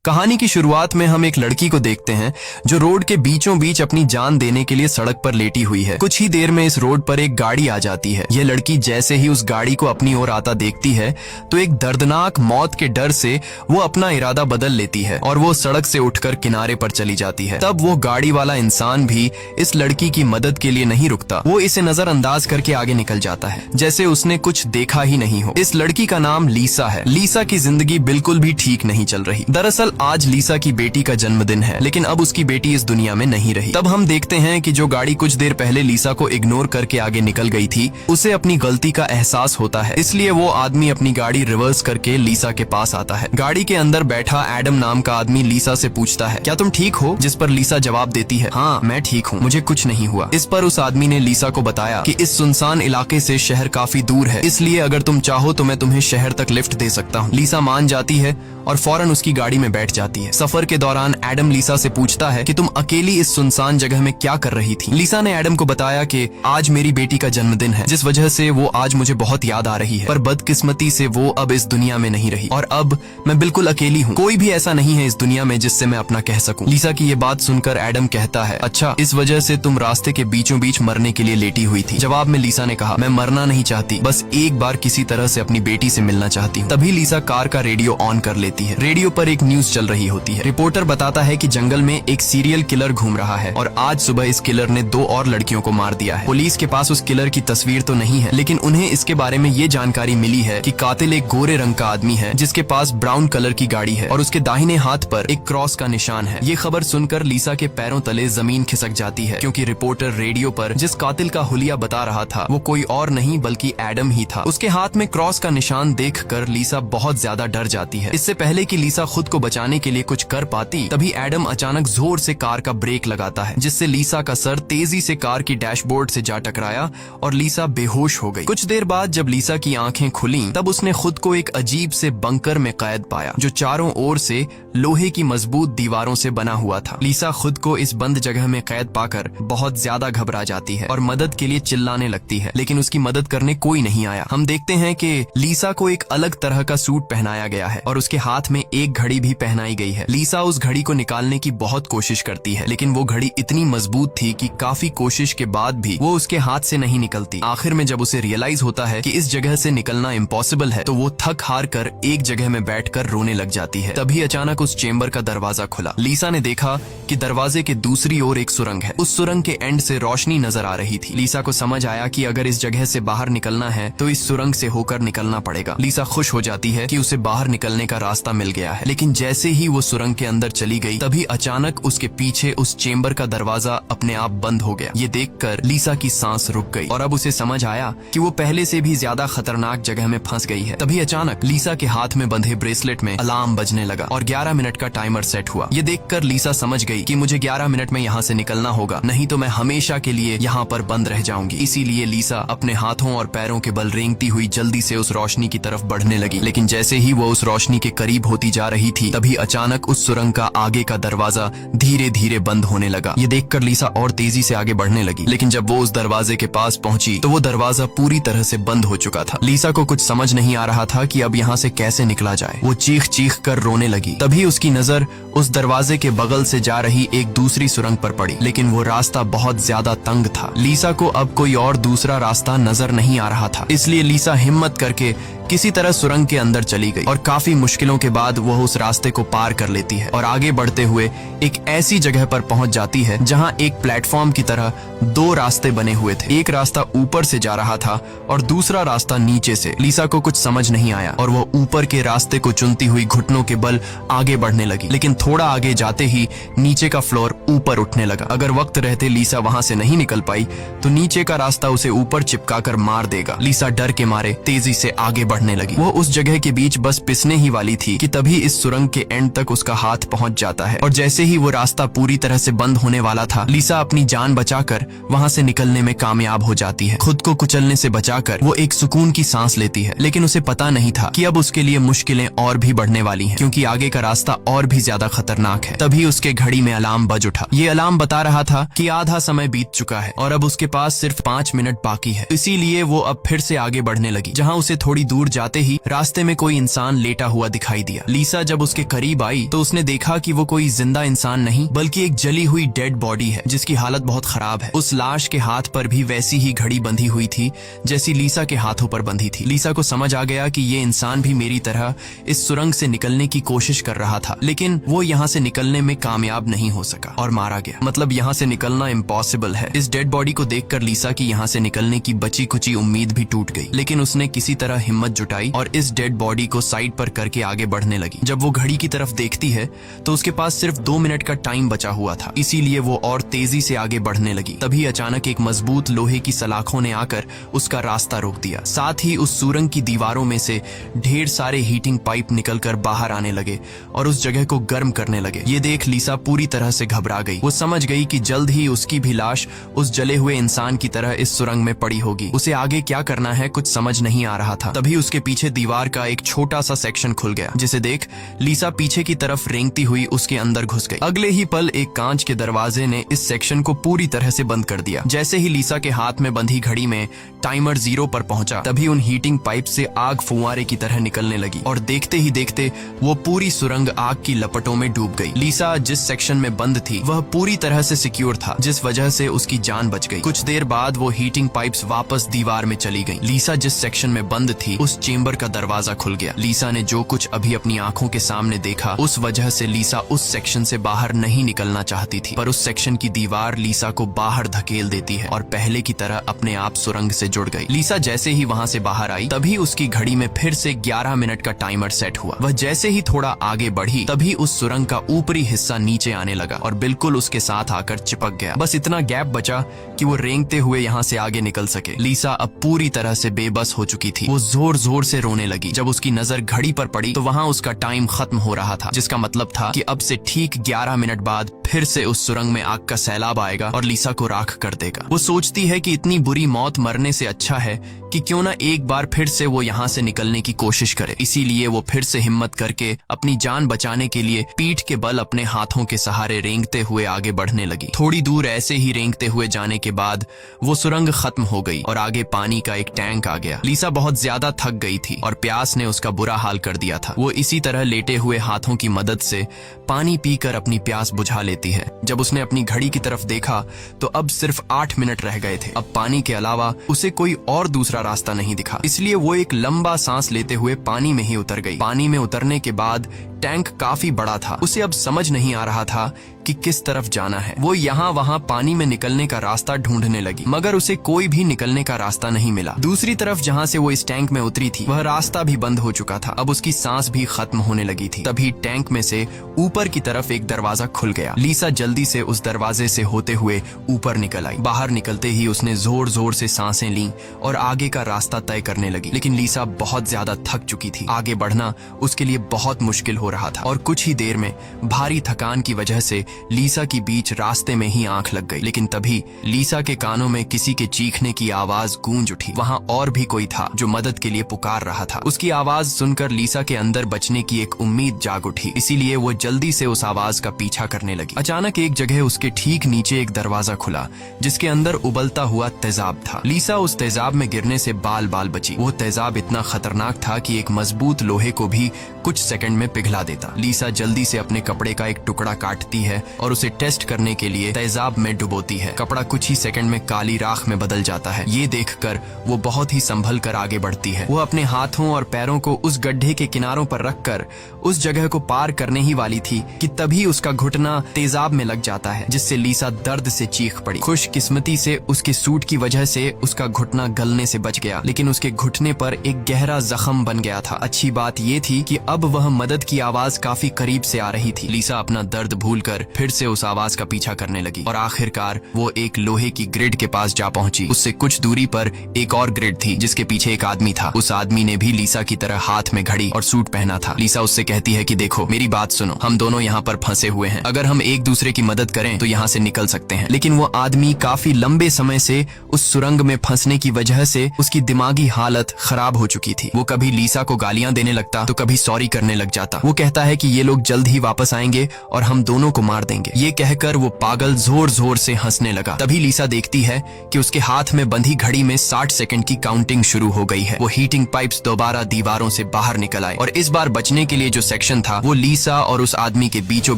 कहानी की शुरुआत में हम एक लड़की को देखते हैं जो रोड के बीचों बीच अपनी जान देने के लिए सड़क पर लेटी हुई है। कुछ ही देर में इस रोड पर एक गाड़ी आ जाती है। यह लड़की जैसे ही उस गाड़ी को अपनी ओर आता देखती है तो एक दर्दनाक मौत के डर से वो अपना इरादा बदल लेती है और वो सड़क से उठकर किनारे पर चली जाती है। तब वो गाड़ी वाला इंसान भी इस लड़की की मदद के लिए नहीं रुकता। वो इसे नजरअंदाज करके आगे निकल जाता है जैसे उसने कुछ देखा ही नहीं हो। इस लड़की का नाम लीसा है। लीसा की जिंदगी बिल्कुल भी ठीक नहीं चल रही। दरअसल आज लीसा की बेटी का जन्मदिन है, लेकिन अब उसकी बेटी इस दुनिया में नहीं रही। तब हम देखते हैं कि जो गाड़ी कुछ देर पहले लीसा को इग्नोर करके आगे निकल गई थी, उसे अपनी गलती का एहसास होता है। इसलिए वो आदमी अपनी गाड़ी रिवर्स करके लीसा के पास आता है। गाड़ी के अंदर बैठा एडम नाम का आदमी लीसा से पूछता है, क्या तुम ठीक हो? जिस पर लीसा जवाब देती है, हाँ मैं ठीक हूँ, मुझे कुछ नहीं हुआ। इस पर उस आदमी ने लीसा को बताया कि इस सुनसान इलाके से शहर काफी दूर है, इसलिए अगर तुम चाहो तो मैं तुम्हें शहर तक लिफ्ट दे सकता हूँ। लीसा मान जाती है और फौरन उसकी गाड़ी में बैठ जाती है। सफर के दौरान एडम लीसा से पूछता है कि तुम अकेली इस सुनसान जगह में क्या कर रही थी? लीसा ने एडम को बताया कि आज मेरी बेटी का जन्मदिन है, जिस वजह से वो आज मुझे बहुत याद आ रही है, पर बदकिस्मती से वो अब इस दुनिया में नहीं रही और अब मैं बिल्कुल अकेली हूँ। कोई भी ऐसा नहीं है इस दुनिया में जिससे मैं अपना कह सकूं। लीसा की ये बात सुनकर एडम कहता है, अच्छा इस वजह से तुम रास्ते के बीचों बीच मरने के लिए लेटी हुई थी? जवाब में लीसा ने कहा, मैं मरना नहीं चाहती, बस एक बार किसी तरह से अपनी बेटी से मिलना चाहती हूँ। तभी लीसा कार का रेडियो ऑन कर लेती है। रेडियो पर एक न्यूज चल रही होती है। रिपोर्टर बताता है कि जंगल में एक सीरियल किलर घूम रहा है और आज सुबह इस किलर ने 2 और लड़कियों को मार दिया है। पुलिस के पास उस किलर की तस्वीर तो नहीं है, लेकिन उन्हें इसके बारे में ये जानकारी मिली है कि कातिल एक गोरे रंग का आदमी है जिसके पास ब्राउन कलर की गाड़ी है और उसके दाहिने हाथ पर एक क्रॉस का निशान है। ये खबर सुनकर लीसा के पैरों तले जमीन खिसक जाती है, क्योंकि रिपोर्टर रेडियो पर जिस कातिल का हुलिया बता रहा था वो कोई और नहीं बल्कि एडम ही था। उसके हाथ में क्रॉस का निशान देखकर लीसा बहुत ज्यादा डर जाती है। इससे पहले कि लीसा खुद को बचाने के लिए कुछ कर पाती, तभी एडम अचानक जोर से कार का ब्रेक लगाता है, जिससे लीसा का सर तेजी से कार की डैशबोर्ड से जा टकराया और लीसा बेहोश हो गई। कुछ देर बाद जब लीसा की आंखें खुलीं, तब उसने खुद को एक अजीब से बंकर में कैद पाया जो चारों ओर से लोहे की मजबूत दीवारों से बना हुआ था। लीसा खुद को इस बंद जगह में कैद पाकर बहुत ज्यादा घबरा जाती है और मदद के लिए चिल्लाने लगती है, लेकिन उसकी मदद करने कोई नहीं आया। हम देखते हैं कि लीसा को एक अलग तरह का सूट पहनाया गया है और उसके हाथ में एक घड़ी भी पहनाई गई है। लीसा उस घड़ी को निकालने की बहुत कोशिश करती है, लेकिन वो घड़ी इतनी मजबूत थी कि काफी कोशिश के बाद भी वो उसके हाथ से नहीं निकलती। आखिर में जब उसे रियलाइज होता है कि इस जगह से निकलना इम्पॉसिबल है, तो वो थक हार कर एक जगह में बैठकर रोने लग जाती है। तभी अचानक उस चेम्बर का दरवाजा खुला। लीसा ने देखा कि दरवाजे के दूसरी ओर एक सुरंग है। उस सुरंग के एंड से रोशनी नजर आ रही थी। लीसा को समझ आया कि अगर इस जगह से बाहर निकलना है तो इस सुरंग से होकर निकलना पड़ेगा। लीसा खुश हो जाती है कि उसे बाहर निकलने का रास्ता मिल गया है, लेकिन जैसे ही वो सुरंग के अंदर चली गई, तभी अचानक उसके पीछे उस चेम्बर का दरवाजा अपने आप बंद हो गया। ये देखकर लीसा की सांस रुक गई और अब उसे समझ आया कि वो पहले से भी ज्यादा खतरनाक जगह में फंस गई है। तभी अचानक लीसा के हाथ में बंधे ब्रेसलेट में अलार्म बजने लगा और 11 मिनट का टाइमर सेट हुआ। ये देखकर लीसा समझ गई कि मुझे 11 मिनट में यहाँ से निकलना होगा, नहीं तो मैं हमेशा के लिए यहाँ पर बंद रह जाऊंगी। इसीलिए लीसा अपने हाथों और पैरों के बल रेंगती हुई जल्दी से उस रोशनी की तरफ बढ़ने लगी। लेकिन जैसे ही वो उस रोशनी के करीब होती जा रही थी, तभी अचानक उस सुरंग का आगे का दरवाजा धीरे धीरे बंद होने लगा। ये देखकर लीसा और तेजी से आगे बढ़ने लगी, लेकिन जब वो उस दरवाजे के पास पहुंची तो वो दरवाजा पूरी तरह से बंद हो चुका था। लीसा को कुछ समझ नहीं आ रहा था कि अब यहाँ से कैसे निकला जाए। वो चीख चीख कर रोने लगी। तभी उसकी नजर उस दरवाजे के बगल से जा रही एक दूसरी सुरंग पर पड़ी, लेकिन वो रास्ता बहुत ज्यादा तंग था। लीसा को अब कोई और दूसरा रास्ता नजर नहीं आ रहा था, इसलिए लीसा हिम्मत करके किसी तरह सुरंग के अंदर चली गई और काफी मुश्किलों के बाद वह उस रास्ते को पार कर लेती है और आगे बढ़ते हुए एक ऐसी जगह पर पहुंच जाती है जहां एक प्लेटफॉर्म की तरह 2 रास्ते बने हुए थे। एक रास्ता ऊपर से जा रहा था और दूसरा रास्ता नीचे से। लीसा को कुछ समझ नहीं आया और वह ऊपर के रास्ते को चुनती हुई घुटनों के बल आगे बढ़ने लगी, लेकिन थोड़ा आगे जाते ही नीचे का फ्लोर ऊपर उठने लगा। अगर वक्त रहते लीसा वहां से नहीं निकल पाई तो नीचे का रास्ता उसे ऊपर चिपका कर मार देगा। लीसा डर के मारे तेजी से आगे बढ़ने लगी। वो उस जगह के बीच बस पिसने ही वाली थी कि तभी इस सुरंग के एंड तक उसका हाथ पहुंच जाता है और जैसे ही वो रास्ता पूरी तरह से बंद होने वाला था, लीसा अपनी जान बचाकर वहां से निकलने में कामयाब हो जाती है। खुद को कुचलने से बचाकर वो एक सुकून की सांस लेती है, लेकिन उसे पता नहीं था कि अब उसके लिए मुश्किलें और भी बढ़ने वाली हैं, क्योंकि आगे का रास्ता और भी ज्यादा खतरनाक है। तभी उसके घड़ी में अलार्म बज उठा। ये अलार्म बता रहा था कि आधा समय बीत चुका है और अब उसके पास सिर्फ 5 मिनट बाकी है। इसीलिए वो अब फिर से आगे बढ़ने लगी। जहाँ उसे थोड़ी दूर दूर जाते ही रास्ते में कोई इंसान लेटा हुआ दिखाई दिया। लीसा जब उसके करीब आई तो उसने देखा कि वो कोई जिंदा इंसान नहीं बल्कि एक जली हुई डेड बॉडी है जिसकी हालत बहुत खराब है। उस लाश के हाथ पर भी वैसी ही घड़ी बंधी हुई थी जैसी लीसा के हाथों पर बंधी थी। लीसा को समझ आ गया कि ये इंसान भी मेरी तरह इस सुरंग से निकलने की कोशिश कर रहा था, लेकिन वो यहाँ से निकलने में कामयाब नहीं हो सका और मारा गया। मतलब यहाँ से निकलना इम्पॉसिबल है। इस डेड बॉडी को देखकर लीसा की यहाँ से निकलने की बची कुची उम्मीद भी टूट गई, लेकिन उसने किसी तरह हिम्मत जुटाई और इस डेड बॉडी को साइड पर करके आगे बढ़ने लगी। जब वो घड़ी की तरफ देखती है तो उसके पास सिर्फ 2 मिनट का टाइम बचा हुआ था, इसीलिए वो और तेजी से आगे बढ़ने लगी। तभी अचानक एक मजबूत लोहे की सलाखों ने आकर उसका रास्ता रोक दिया। साथ ही उस सुरंग की दीवारों में से ढेर सारे हीटिंग पाइप निकलकर बाहर आने लगे और उस जगह को गर्म करने लगे। ये देख लीसा पूरी तरह से घबरा गई। वो समझ गई कि जल्द ही उसकी भी लाश उस जले हुए इंसान की तरह इस सुरंग में पड़ी होगी। उसे आगे क्या करना है कुछ समझ नहीं आ रहा था। तभी उसके पीछे दीवार का एक छोटा सा सेक्शन खुल गया, जिसे देख लीसा पीछे की तरफ रेंगती हुई उसके अंदर घुस गई। अगले ही पल एक कांच के दरवाजे ने इस सेक्शन को पूरी तरह से बंद कर दिया। जैसे ही लीसा के हाथ में बंधी घड़ी में टाइमर 0 पर पहुंचा, तभी उन हीटिंग पाइप से आग फुंवारे की तरह निकलने लगी और देखते ही देखते वो पूरी सुरंग आग की लपटों में डूब गई। लीसा जिस सेक्शन में बंद थी वह पूरी तरह से सिक्योर था, जिस वजह से उसकी जान बच गई। कुछ देर बाद वो हीटिंग पाइप्स वापस दीवार में चली गई। लीसा जिस सेक्शन में बंद थी उस चेंबर का दरवाजा खुल गया। लीसा ने जो कुछ अभी अपनी आंखों के सामने देखा उस वजह से लीसा उस सेक्शन से बाहर नहीं निकलना चाहती थी, पर उस सेक्शन की दीवार लीसा को बाहर धकेल देती है और पहले की तरह अपने आप सुरंग से जुड़ गई। लीसा जैसे ही वहां से बाहर आई तभी उसकी घड़ी में फिर से 11 मिनट का टाइमर सेट हुआ। वह जैसे ही थोड़ा आगे बढ़ी तभी उस सुरंग का ऊपरी हिस्सा नीचे आने लगा और बिल्कुल उसके साथ आकर चिपक गया। बस इतना गैप बचा कि वो रेंगते हुए यहाँ से आगे निकल सके। लीसा अब पूरी तरह से बेबस हो चुकी थी। वो जोर जोर से रोने लगी। जब उसकी नजर घड़ी पर पड़ी तो वहाँ उसका टाइम खत्म हो रहा था, जिसका मतलब था कि अब से ठीक 11 मिनट बाद फिर से उस सुरंग में आग का सैलाब आएगा और लीसा को राख कर देगा। वो सोचती है कि इतनी बुरी मौत मरने से अच्छा है कि क्यों ना एक बार फिर से वो यहाँ से निकलने की कोशिश करे। इसीलिए वो फिर से हिम्मत करके अपनी जान बचाने के लिए पीठ के बल अपने हाथों के सहारे रेंगते हुए आगे बढ़ने लगी। थोड़ी दूर ऐसे ही रेंगते हुए जाने के बाद वो सुरंग खत्म हो गई और आगे पानी का एक टैंक आ गया। लीसा बहुत ज्यादा थक गई थी और प्यास ने उसका बुरा हाल कर दिया था। वो इसी तरह लेटे हुए हाथों की मदद से पानी पीकर अपनी प्यास बुझा लेती है। जब उसने अपनी घड़ी की तरफ देखा तो अब सिर्फ 8 मिनट रह गए थे। अब पानी के अलावा उसे कोई और दूसरा रास्ता नहीं दिखा, इसलिए वो एक लंबा सांस लेते हुए पानी में ही उतर गई। पानी में उतरने के बाद टैंक काफी बड़ा था। उसे अब समझ नहीं आ रहा था कि किस तरफ जाना है। वो यहाँ वहाँ पानी में निकलने का रास्ता ढूंढने लगी, मगर उसे कोई भी निकलने का रास्ता नहीं मिला। दूसरी तरफ जहाँ से वो इस टैंक में उतरी थी वह रास्ता भी बंद हो चुका था। अब उसकी सांस भी खत्म होने लगी थी। तभी टैंक में से ऊपर की तरफ एक दरवाजा खुल गया। लीसा जल्दी से उस दरवाजे से होते हुए ऊपर निकल आई। बाहर निकलते ही उसने जोर जोर से सांसें लीं और आगे का रास्ता तय करने लगी, लेकिन लीसा बहुत ज्यादा थक चुकी थी। आगे बढ़ना उसके लिए बहुत मुश्किल हो रहा था और कुछ ही देर में भारी थकान की वजह से लीसा की बीच रास्ते में ही आंख लग गई। लेकिन तभी लीसा के कानों में किसी के चीखने की आवाज गूंज उठी। वहाँ और भी कोई था जो मदद के लिए पुकार रहा था। उसकी आवाज सुनकर लीसा के अंदर बचने की एक उम्मीद जाग उठी, इसीलिए वो जल्दी से उस आवाज का पीछा करने लगी। अचानक एक जगह उसके ठीक नीचे एक दरवाजा खुला जिसके अंदर उबलता हुआ तेजाब था। लीसा उस तेजाब में गिरने से बाल बाल बची। वो तेजाब इतना खतरनाक था कि एक मजबूत लोहे को भी कुछ सेकंड में पिघला देता। लीसा जल्दी से अपने कपड़े का एक टुकड़ा काटती है और उसे टेस्ट करने के लिए तेजाब में डुबोती है। कपड़ा कुछ ही सेकंड में काली राख में बदल जाता है। ये देखकर वो बहुत ही संभल कर आगे बढ़ती है। वो अपने हाथों और पैरों को उस गड्ढे के किनारों पर रखकर उस जगह को पार करने ही वाली थी कि तभी उसका घुटना तेजाब में लग जाता है, जिससे लीसा दर्द से चीख पड़ी। खुशकिस्मती से उसके सूट की वजह से उसका घुटना गलने से बच गया, लेकिन उसके घुटने पर एक गहरा जख्म बन गया था। अच्छी बात ये थी कि अब वह मदद की आवाज काफी करीब से आ रही थी। लीसा अपना दर्द भूलकर फिर से उस आवाज का पीछा करने लगी और आखिरकार वो एक लोहे की ग्रिड के पास जा पहुंची। उससे कुछ दूरी पर एक और ग्रिड थी जिसके पीछे एक आदमी था। उस आदमी ने भी लीसा की तरह हाथ में घड़ी और सूट पहना था। लीसा उससे कहती है कि देखो मेरी बात सुनो, हम दोनों यहाँ पर फंसे हुए हैं। अगर हम एक दूसरे की मदद करें तो यहाँ से निकल सकते हैं। लेकिन वो आदमी काफी लंबे समय से उस सुरंग में फंसने की वजह से उसकी दिमागी हालत खराब हो चुकी थी। वो कभी लीसा को गालियां देने लगता तो कभी सॉरी करने लग जाता। वो कहता है कि ये लोग जल्द ही वापस आएंगे और हम दोनों को मार देंगे। ये कहकर वो पागल जोर जोर से हंसने लगा। तभी लीसा देखती है कि उसके हाथ में बंधी घड़ी में 60 सेकंड की काउंटिंग शुरू हो गई है। वो हीटिंग पाइप्स दोबारा दीवारों से बाहर निकल आए और इस बार बचने के लिए जो सेक्शन था वो लीसा और उस आदमी के बीचों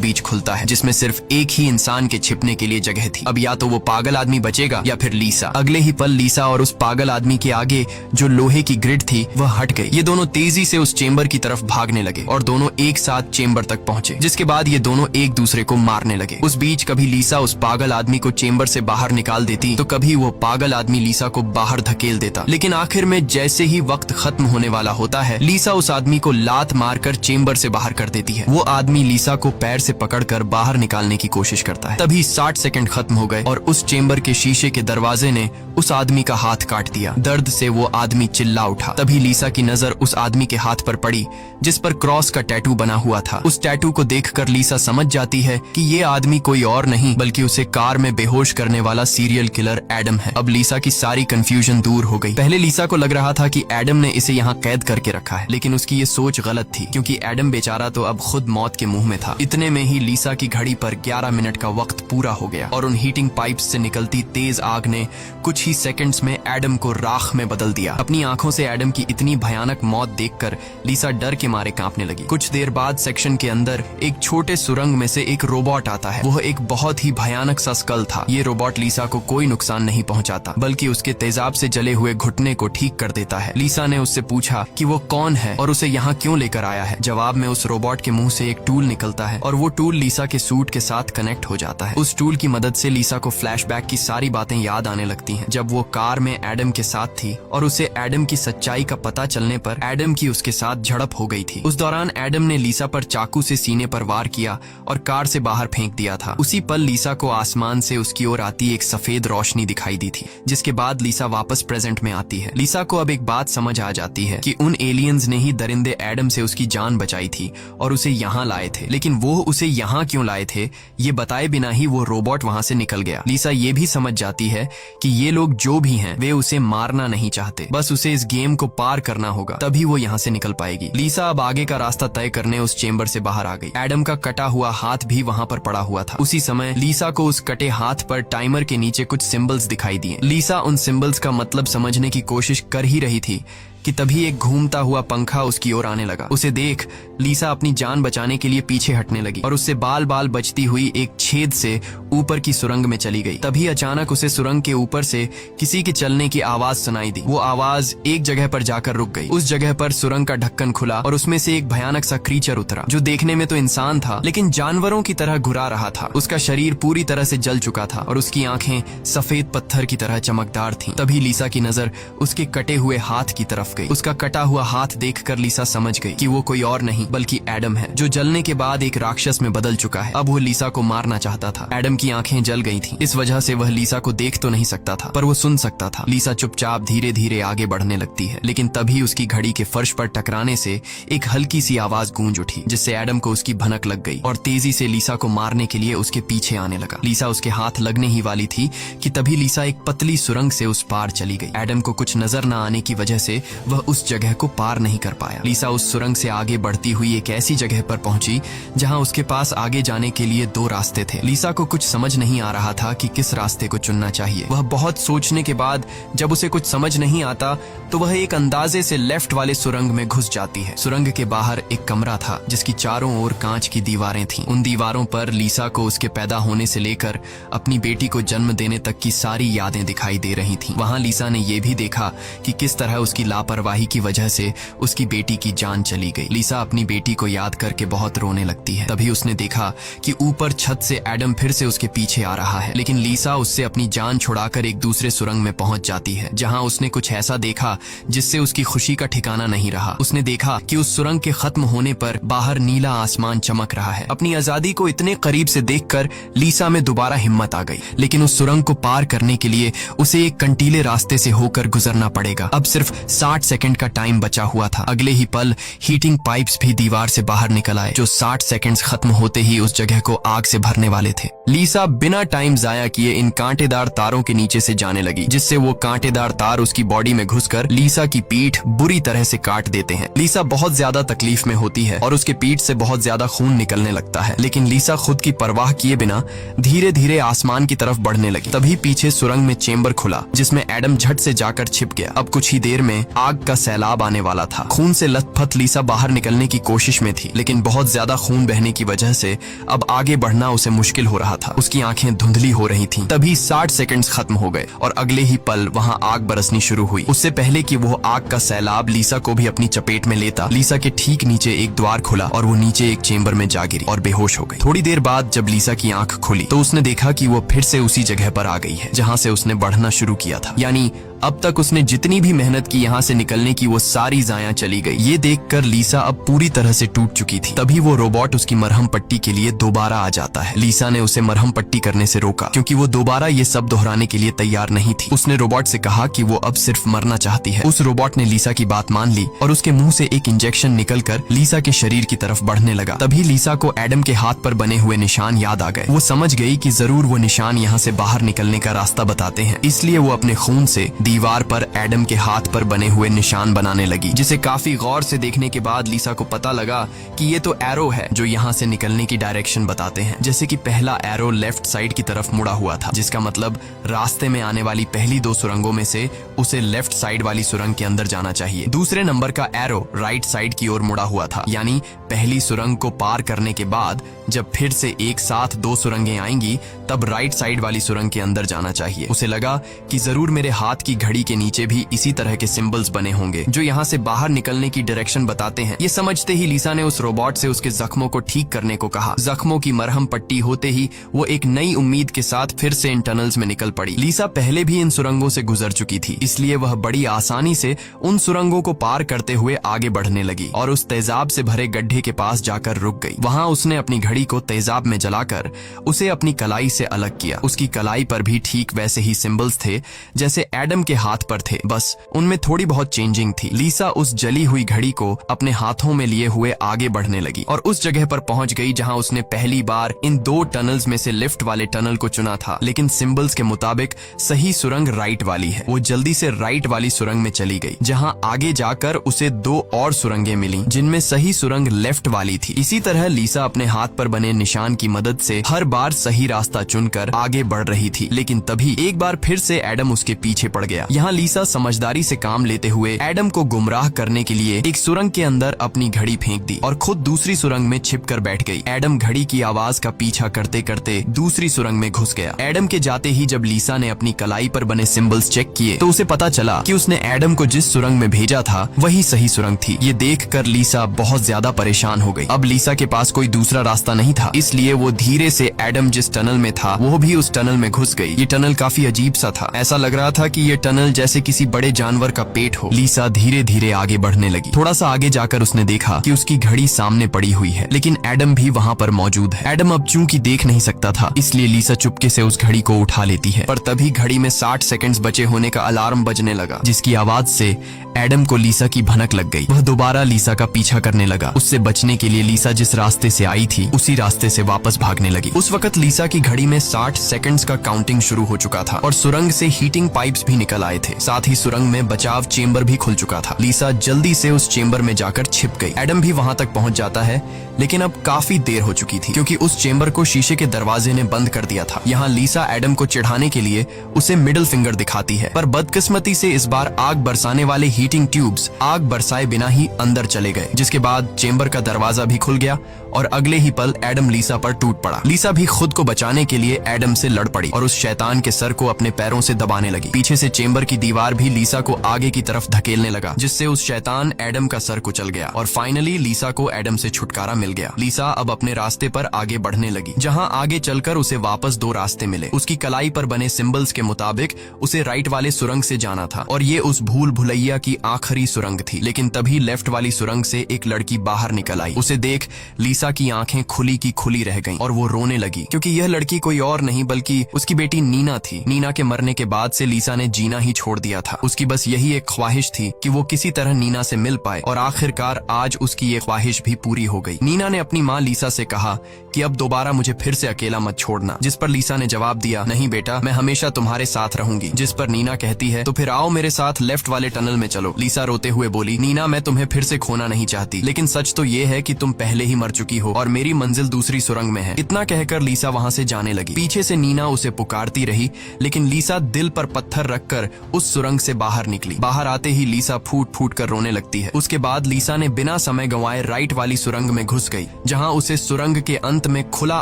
बीच खुलता है, जिसमें सिर्फ एक ही इंसान के छिपने के लिए जगह थी। अब या तो वो पागल आदमी बचेगा या फिर लीसा। अगले ही पल लीसा और उस पागल आदमी के आगे जो लोहे की ग्रिड थी वह हट गई। ये दोनों तेजी से उस चेंबर की तरफ भागने लगे और दोनों एक साथ चेंबर तक पहुंचे, जिसके बाद ये दोनों एक दूसरे को मारने लगे। उस बीच कभी लीसा उस पागल आदमी को चेंबर से बाहर निकाल देती तो कभी वो पागल आदमी लीसा को बाहर धकेल देता। लेकिन आखिर में जैसे ही वक्त खत्म होने वाला होता है, लीसा उस आदमी को लात मारकर चेंबर से बाहर कर देती है। वो आदमी लीसा को पैर से पकड़कर बाहर निकालने की कोशिश करता है। तभी 60 सेकंड खत्म हो गए और उस चेंबर के शीशे के दरवाजे ने उस आदमी का हाथ काट दिया। दर्द से वो आदमी चिल्ला उठा। तभी लीसा की नजर उस आदमी के हाथ पर पड़ी जिस पर क्रॉस का टैटू बना हुआ था। उस टैटू को देखकर लीसा समझ जाती है कि ये आदमी कोई और नहीं बल्कि उसे कार में बेहोश करने वाला सीरियल किलर एडम है। अब लीसा की सारी कंफ्यूजन दूर हो गई। पहले लीसा को लग रहा था कि एडम ने इसे यहाँ कैद करके रखा है, लेकिन उसकी ये सोच गलत थी क्योंकि एडम बेचारा तो अब खुद मौत के मुंह में था। इतने में ही लीसा की घड़ी पर 11 मिनट का वक्त पूरा हो गया और उन हीटिंग पाइप्स से निकलती तेज आग ने कुछ ही सेकंड्स में एडम को राख में बदल दिया। अपनी आंखों से एडम की इतनी भयानक मौत देखकर लीसा डर के मारे कांपने लगी। कुछ देर बाद सेक्शन के अंदर एक छोटे सुरंग में से एक रोबोट आता है। वह एक बहुत ही भयानक सा स्कल था। ये रोबोट लीसा को कोई नुकसान नहीं पहुंचाता बल्कि उसके तेजाब से जले हुए घुटने को ठीक कर देता है। लीसा ने उससे पूछा कि वो कौन है और उसे यहाँ क्यों लेकर आया है। जवाब में उस रोबोट के मुंह से एक टूल निकलता है और वो टूल लीसा के सूट के साथ कनेक्ट हो जाता है। उस टूल की मदद से लीसा को फ्लैशबैक की सारी बातें याद आने लगती हैं, जब वो कार में एडम के साथ थी और उसे एडम की सच्चाई का पता चलने पर एडम की उसके साथ झड़प हो गई थी। उस दौरान एडम ने लीसा पर चाकू से सीने पर वार किया और कार से बाहर फेंक दिया था। उसी पल लीसा को आसमान से उसकी ओर आती एक सफेद रोशनी दिखाई दी थी, जिसके बाद लीसा वापस प्रेजेंट में आती है। लीसा को अब एक बात समझ आ जाती है कि उन एलियंस ने ही दरिंदे एडम से उसकी जान बचाई थी और उसे यहाँ लाए थे, लेकिन वो उसे यहाँ क्यों लाए थे ये बताए बिना ही वो रोबोट वहाँ से निकल गया। लीसा ये भी समझ जाती है कि ये लोग जो भी हैं वे उसे मारना नहीं चाहते, बस उसे इस गेम को पार करना होगा, तभी वो यहाँ से निकल पाएगी। लीसा अब आगे का रास्ता तय करने उस चेंबर से बाहर आ गई। एडम का कटा हुआ हाथ भी वहाँ पर पड़ा हुआ था। उसी समय लीसा को उस कटे हाथ पर टाइमर के नीचे कुछ सिंबल्स दिखाई दिए। लीसा उन सिंबल्स का मतलब समझने की कोशिश कर ही रही थी कि तभी एक घूमता हुआ पंखा उसकी ओर आने लगा। उसे देख लीसा अपनी जान बचाने के लिए पीछे हटने लगी और उससे बाल बाल बचती हुई एक छेद से ऊपर की सुरंग में चली गई। तभी अचानक उसे सुरंग के ऊपर से किसी के चलने की आवाज सुनाई दी। वो आवाज एक जगह पर जाकर रुक गई। उस जगह पर सुरंग का ढक्कन खुला और उसमें से एक भयानक सा क्रीचर उतरा, जो देखने में तो इंसान था लेकिन जानवरों की तरह घुरा रहा था। उसका शरीर पूरी तरह से जल चुका था और उसकी आंखें सफेद पत्थर की तरह चमकदार थीं। तभी लीसा की नजर उसके कटे हुए हाथ की तरफ गई। उसका कटा हुआ हाथ देखकर लीसा समझ गई कि वो कोई और नहीं बल्कि एडम है, जो जलने के बाद एक राक्षस में बदल चुका है। अब वो लीसा को मारना चाहता था। एडम की आंखें जल गई थीं, इस वजह से वह लीसा को देख तो नहीं सकता था पर वो सुन सकता था। लीसा चुपचाप धीरे धीरे आगे बढ़ने लगती है, लेकिन तभी उसकी घड़ी के फर्श पर टकराने से एक हल्की सी आवाज गूंज उठी, जिससे एडम को उसकी भनक लग गई और तेजी से लीसा को मारने के लिए उसके पीछे आने लगा। लीसा उसके हाथ लगने ही वाली थी कि तभी लीसा एक पतली सुरंग से उस पार चली गई। एडम को कुछ नजर न आने की वजह से वह उस जगह को पार नहीं कर पाया। लीसा उस सुरंग से आगे बढ़ती हुई एक ऐसी जगह पर पहुंची जहां उसके पास आगे जाने के लिए 2 रास्ते थे। लीसा को कुछ समझ नहीं आ रहा था कि किस रास्ते को चुनना चाहिए। वह बहुत सोचने के बाद जब उसे कुछ समझ नहीं आता तो वह एक अंदाजे से लेफ्ट वाले सुरंग में घुस जाती है। सुरंग के बाहर एक कमरा था जिसकी चारों ओर कांच की दीवारें थीं। उन दीवारों पर लीसा को उसके पैदा होने से लेकर अपनी बेटी को जन्म देने तक की सारी यादें दिखाई दे रही थीं। वहां लीसा ने यह भी देखा कि किस तरह उसकी लापरवाही की वजह से उसकी बेटी की जान चली गई। लीसा अपनी बेटी को याद करके बहुत रोने लगती है। तभी उसने देखा कि ऊपर छत से एडम फिर से उसके पीछे आ रहा है, लेकिन लीसा उससे अपनी जान छुड़ाकर एक दूसरे सुरंग में पहुंच जाती है, जहां उसने कुछ ऐसा देखा जिससे उसकी खुशी का ठिकाना नहीं रहा। उसने देखा कि उस सुरंग के खत्म होने पर बाहर नीला आसमान चमक रहा है। अपनी आजादी को इतने करीब से देखकर लीसा में दोबारा हिम्मत आ गई, लेकिन उस सुरंग को पार करने के लिए उसे एक कंटीले रास्ते से होकर गुजरना पड़ेगा। अब सिर्फ 60 60 सेकंड का टाइम बचा हुआ था। अगले ही पल हीटिंग पाइप्स भी दीवार से बाहर निकल आए, जो 60 सेकंड्स खत्म होते ही उस जगह को आग से भरने वाले थे। लीसा बिना टाइम जाया किए इन कांटेदार तारों के नीचे से जाने लगी, जिससे वो कांटेदार तार उसकी बॉडी में घुसकर लीसा की पीठ बुरी तरह से काट देते हैं। लीसा बहुत ज्यादा तकलीफ में होती है और उसके पीठ से बहुत ज्यादा खून निकलने लगता है, लेकिन लीसा खुद की परवाह किए बिना धीरे धीरे आसमान की तरफ बढ़ने लगी। तभी पीछे सुरंग में चेंबर खुला, जिसमें एडम झट से जाकर छिप गया। अब कुछ ही देर में आग का सैलाब आने वाला था। खून से लथपथ लीसा बाहर निकलने की कोशिश में थी, लेकिन बहुत ज्यादा खून बहने की वजह से अब आगे बढ़ना उसे मुश्किल हो रहा था। उसकी आंखें धुंधली हो रही थीं। तभी 60 सेकंड्स खत्म हो गए और अगले ही पल वहां आग बरसनी शुरू हुई। उससे पहले कि वो आग का सैलाब लीसा को भी अपनी चपेट में लेता, लीसा के ठीक नीचे एक द्वार खुला और वो नीचे एक चेंबर में जा गिरी और बेहोश हो गई। थोड़ी देर बाद जब लीसा की आंख खुली तो उसने देखा कि वो फिर से उसी जगह पर आ गई है जहां से उसने बढ़ना शुरू किया था। यानी अब तक उसने जितनी भी मेहनत की यहाँ से निकलने की, वो सारी जाया चली गई। ये देखकर लीसा अब पूरी तरह से टूट चुकी थी। तभी वो रोबोट उसकी मरहम पट्टी के लिए दोबारा आ जाता है। लीसा ने उसे मरहम पट्टी करने से रोका, क्योंकि वो दोबारा ये सब दोहराने के लिए तैयार नहीं थी। उसने रोबोट से कहा कि वो अब सिर्फ मरना चाहती है। उस रोबोट ने लीसा की बात मान ली और उसके मुंह से एक इंजेक्शन निकलकर लीसा के शरीर की तरफ बढ़ने लगा। तभी लीसा को एडम के हाथ पर बने हुए निशान याद आ गए। वो समझ गई कि जरूर वो निशान यहाँ से बाहर निकलने का रास्ता बताते हैं, इसलिए वो अपने खून से दीवार पर एडम के हाथ पर बने हुए निशान बनाने लगी, जिसे काफी गौर से देखने के बाद लीसा को पता लगा कि ये तो एरो है जो यहाँ से निकलने की डायरेक्शन बताते हैं। जैसे कि पहला एरो लेफ्ट साइड की तरफ मुड़ा हुआ था, जिसका मतलब रास्ते में आने वाली पहली 2 सुरंगों में से उसे लेफ्ट साइड वाली सुरंग के अंदर जाना चाहिए। दूसरे नंबर का एरो राइट साइड की ओर मुड़ा हुआ था, यानी पहली सुरंग को पार करने के बाद जब फिर से एक साथ 2 सुरंगें आएंगी तब राइट साइड वाली सुरंग के अंदर जाना चाहिए। उसे लगा कि जरूर मेरे हाथ की घड़ी के नीचे भी इसी तरह के सिंबल्स बने होंगे जो यहाँ से बाहर निकलने की डायरेक्शन बताते हैं। ये समझते ही लीसा ने उस रोबोट से उसके जख्मों को ठीक करने को कहा। जख्मों की मरहम पट्टी होते ही वो एक नई उम्मीद के साथ फिर से इन टनल्स में निकल पड़ी। लीसा पहले भी इन सुरंगों से गुजर चुकी थी, इसलिए वह बड़ी आसानी से उन सुरंगों को पार करते हुए आगे बढ़ने लगी और उस तेजाब से भरे गड्ढे के पास जाकर रुक गई। वहाँ उसने अपनी घड़ी को तेजाब में जलाकर उसे अपनी कलाई से अलग किया। उसकी कलाई पर भी ठीक वैसे ही सिंबल्स थे जैसे एडम के हाथ पर थे, बस उनमें थोड़ी बहुत चेंजिंग थी। लीसा उस जली हुई घड़ी को अपने हाथों में लिए हुए आगे बढ़ने लगी और उस जगह पर पहुंच गई जहां उसने पहली बार इन 2 टनल्स में से लिफ्ट वाले टनल को चुना था, लेकिन सिंबल्स के मुताबिक सही सुरंग राइट वाली है। वो जल्दी से राइट वाली सुरंग में चली गई, जहां आगे जाकर उसे 2 और सुरंगें मिली जिनमें सही सुरंग लेफ्ट वाली थी। इसी तरह लीसा अपने हाथ पर बने निशान की मदद से हर बार सही रास्ता चुनकर आगे बढ़ रही थी, लेकिन तभी एक बार फिर से एडम उसके पीछे पड़ गया। यहाँ लीसा समझदारी से काम लेते हुए एडम को गुमराह करने के लिए एक सुरंग के अंदर अपनी घड़ी फेंक दी और खुद दूसरी सुरंग में छिपकर बैठ गई। एडम घड़ी की आवाज का पीछा करते करते दूसरी सुरंग में घुस गया। एडम के जाते ही जब लीसा ने अपनी कलाई पर बने सिंबल्स चेक किए तो उसे पता चला कि उसने एडम को जिस सुरंग में भेजा था वही सही सुरंग थी। ये देखकर लीसा बहुत ज्यादा परेशान हो गई। अब लीसा के पास कोई दूसरा रास्ता नहीं था, इसलिए वो धीरे से एडम जिस टनल में था वो भी उस टनल में घुस गई। ये टनल काफी अजीब सा था, ऐसा लग रहा था कि ये टनल जैसे किसी बड़े जानवर का पेट हो। लीसा धीरे धीरे आगे बढ़ने लगी। थोड़ा सा आगे जाकर उसने देखा कि उसकी घड़ी सामने पड़ी हुई है, लेकिन एडम भी वहाँ पर मौजूद है। एडम अब चूंकि देख नहीं सकता था, इसलिए लीसा चुपके से उस घड़ी को उठा लेती है, पर तभी घड़ी में 60 सेकंड्स बचे होने का अलार्म बजने लगा, जिसकी आवाज से एडम को लीसा की भनक लग गई। वह दोबारा लीसा का पीछा करने लगा। उससे बचने के लिए लीसा जिस रास्ते से आई थी उसी रास्ते से वापस भागने लगी। उस वक्त लीसा की घड़ी में 60 सेकंड्स का काउंटिंग शुरू हो चुका था और सुरंग से हीटिंग पाइप्स भी निकल आए थे। साथ ही सुरंग में बचाव चेंबर भी खुल चुका था। लीसा जल्दी से उस चेंबर में जाकर छिप गई। एडम भी वहां तक पहुंच जाता है, लेकिन अब काफी देर हो चुकी थी क्योंकि उस चेंबर को शीशे के दरवाजे ने बंद कर दिया था। यहाँ लीसा एडम को चिढ़ाने के लिए उसे मिडिल फिंगर दिखाती है, पर बदकिस्मती से इस बार आग बरसाने वाले हीटिंग ट्यूब्स आग बरसाए बिना ही अंदर चले गए, जिसके बाद चेंबर का दरवाजा भी खुल गया और अगले ही पल एडम लीसा पर टूट पड़ा। लीसा भी खुद को बचाने के लिए एडम से लड़ पड़ी और उस शैतान के सर को अपने पैरों से दबाने लगी। पीछे से चेंबर की दीवार भी लीसा को आगे की तरफ धकेलने लगा, जिससे उस शैतान एडम का सर कुचल गया और फाइनली लीसा को एडम से छुटकारा मिल मिल गया। लीसा अब अपने रास्ते पर आगे बढ़ने लगी, जहाँ आगे चलकर उसे वापस दो रास्ते मिले। उसकी कलाई पर बने सिंबल्स के मुताबिक उसे राइट वाले सुरंग से जाना था और ये उस भूल भुलैया की आखिरी सुरंग थी। लेकिन तभी लेफ्ट वाली सुरंग से एक लड़की बाहर निकल आई। उसे देख लीसा की आंखें खुली की खुली रह गईं और वो रोने लगी, क्योंकि यह लड़की कोई और नहीं बल्कि उसकी बेटी नीना थी। नीना के मरने के बाद से लीसा ने जीना ही छोड़ दिया था। उसकी बस यही एक ख्वाहिश थी कि वो किसी तरह नीना से मिल पाए, और आखिरकार आज उसकी ये ख्वाहिश भी पूरी हो गई। नीना ने अपनी माँ लीसा से कहा कि अब दोबारा मुझे फिर से अकेला मत छोड़ना, जिस पर लीसा ने जवाब दिया, नहीं बेटा, मैं हमेशा तुम्हारे साथ रहूंगी। जिस पर नीना कहती है, तो फिर आओ मेरे साथ लेफ्ट वाले टनल में चलो। लीसा रोते हुए बोली, नीना, मैं तुम्हें फिर से खोना नहीं चाहती, लेकिन सच तो ये है कि तुम पहले ही मर चुकी हो और मेरी मंजिल दूसरी सुरंग में है। इतना कहकर लीसा वहाँ से जाने लगी। पीछे से नीना उसे पुकारती रही, लेकिन लीसा दिल पर पत्थर रखकर उस सुरंग से बाहर निकली। बाहर आते ही लीसा फूट फूट कर रोने लगती है। उसके बाद लीसा ने बिना समय गंवाए राइट वाली सुरंग में घुस गई, जहाँ उसे सुरंग के अंत में खुला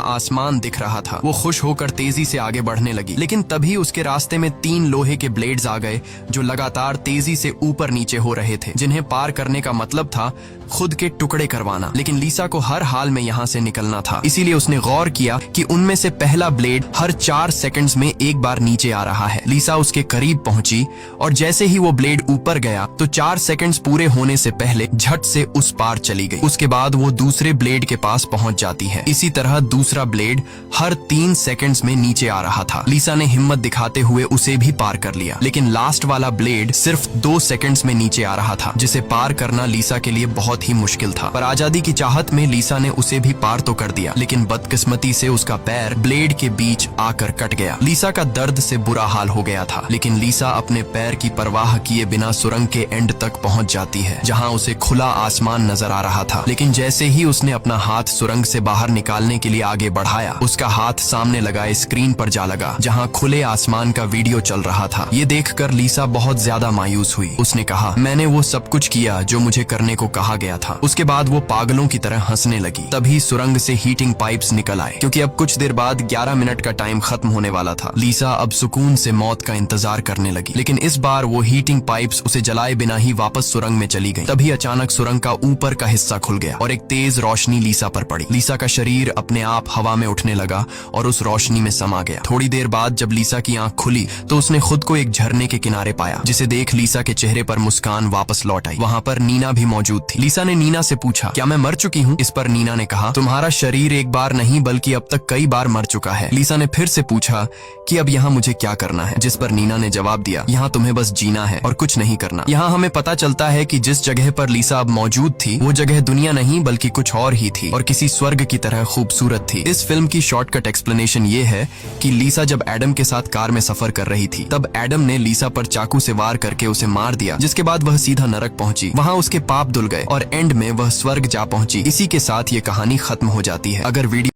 आसमान दिख रहा था। वो खुश होकर तेजी से आगे बढ़ने लगी, लेकिन तभी उसके रास्ते में 3 लोहे के ब्लेड्स आ गए, जो लगातार तेजी से ऊपर नीचे हो रहे थे, जिन्हें पार करने का मतलब था खुद के टुकड़े करवाना। लेकिन लीसा को हर हाल में यहाँ से निकलना था, इसीलिए उसने गौर किया कि उनमें से पहला ब्लेड हर 4 सेकंड्स में एक बार नीचे आ रहा है। लीसा उसके करीब पहुंची और जैसे ही वो ब्लेड ऊपर गया तो 4 सेकंड्स पूरे होने से पहले झट से उस पार चली गई। उसके बाद वो दूसरे ब्लेड के पास पहुंच जाती है। इसी तरह दूसरा ब्लेड हर 3 सेकंड्स में नीचे आ रहा था। लीसा ने हिम्मत दिखाते हुए उसे भी पार कर लिया, लेकिन लास्ट वाला ब्लेड सिर्फ 2 सेकंड्स में नीचे आ रहा था, जिसे पार करना लीसा के लिए बहुत ही मुश्किल था। पर आजादी की चाहत में लीसा ने उसे भी पार तो कर दिया, लेकिन बदकिस्मती से उसका पैर ब्लेड के बीच आकर कट गया। लीसा का दर्द से बुरा हाल हो गया था, लेकिन लीसा अपने पैर की परवाह किए बिना सुरंग के एंड तक पहुंच जाती है, जहां उसे खुला आसमान नजर आ रहा था। लेकिन जैसे ही उसने अपना हाथ सुरंग से बाहर निकालने के लिए आगे बढ़ाया, उसका हाथ सामने लगाए स्क्रीन पर जा लगा, जहां खुले आसमान का वीडियो चल रहा था। ये देखकर लीसा बहुत ज्यादा मायूस हुई। उसने कहा, मैंने वो सब कुछ किया जो मुझे करने को कहा गया था। उसके बाद वो पागलों की तरह हंसने लगी। तभी सुरंग से हीटिंग पाइप्स निकल आए, क्योंकि अब कुछ देर बाद 11 मिनट का टाइम खत्म होने वाला था। लीसा अब सुकून से मौत का इंतजार करने लगी, लेकिन इस बार वो हीटिंग पाइप्स उसे जलाए बिना ही वापस सुरंग में चली गई। तभी अचानक सुरंग का ऊपर का हिस्सा खुल गया और एक तेज रोशनी लीसा पर पड़ी। लीसा का शरीर अपने आप हवा में उठने लगा और उस रोशनी में समा गया। थोड़ी देर बाद जब लीसा की आंख खुली तो उसने खुद को एक झरने के किनारे पाया, जिसे देख लीसा के चेहरे पर मुस्कान वापस लौट आई। वहाँ पर नीना भी मौजूद थी। लीसा ने नीना से पूछा, क्या मैं मर चुकी हूँ? इस पर नीना ने कहा, तुम्हारा शरीर एक बार नहीं बल्कि अब तक कई बार मर चुका है। लीसा ने फिर से पूछा कि अब यहाँ मुझे क्या करना है? जिस पर नीना ने जवाब दिया, यहाँ तुम्हें बस जीना है और कुछ नहीं करना। यहाँ हमें पता चलता है कि जिस जगह पर लीसा अब मौजूद थी, वो जगह दुनिया नहीं बल्कि कुछ और ही थी और किसी स्वर्ग की तरह खूबसूरत थी। इस फिल्म की शॉर्टकट एक्सप्लेनेशन ये है कि लीसा जब एडम के साथ कार में सफर कर रही थी, तब एडम ने लीसा पर चाकू से वार करके उसे मार दिया, जिसके बाद वह सीधा नरक पहुंची। वहाँ उसके पाप धुल गए और एंड में वह स्वर्ग जा पहुंची। इसी के साथ ये कहानी खत्म हो जाती है। अगर वीडियो